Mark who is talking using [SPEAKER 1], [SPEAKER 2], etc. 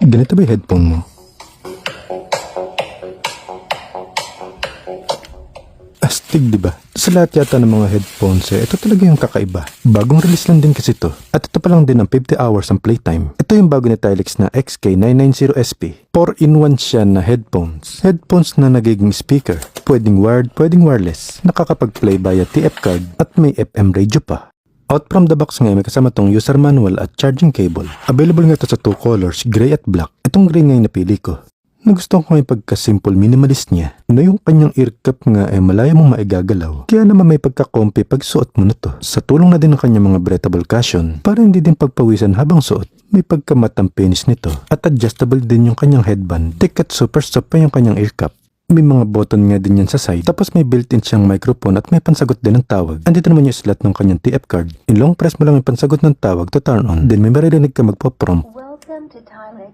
[SPEAKER 1] Ganito ba yung headphone mo? Astig, di ba? Sa lahat yata ng mga headphones ito talaga yung kakaiba. Bagong release lang din kasi to. At ito pa lang din ang 50 hours ang playtime. Ito yung bago ni Tilex na XK990SP. 4-in-1 siya na headphones. Headphones na nagiging speaker. Pwedeng wired, pwedeng wireless. Nakakapag-play via TF card at may FM radio pa. Out from the box ngayon may kasama tong user manual at charging cable. Available nga ito sa 2 colors, gray at black. Itong gray ngayon napili ko. Nagustuhan ko yung pagka-simple minimalist niya na yung kanyang ear cup nga ay malaya mong maigagalaw. Kaya naman may pagka-comfy pag suot mo na to. Sa tulong na din ng kanyang mga breathable cushion para hindi din pagpawisan habang suot. May pagkamatang penis nito at adjustable din yung kanyang headband. Thick at super soft pa yung kanyang ear cup. May mga button nga din yan sa side. Tapos may built-in siyang microphone at may pansagot din ng tawag. Andito naman yung slot ng kanyang TF card. In long press mo lang yung pansagot ng tawag to turn on. Then may maririnig ka magpo-prompt.
[SPEAKER 2] Welcome to Tilex.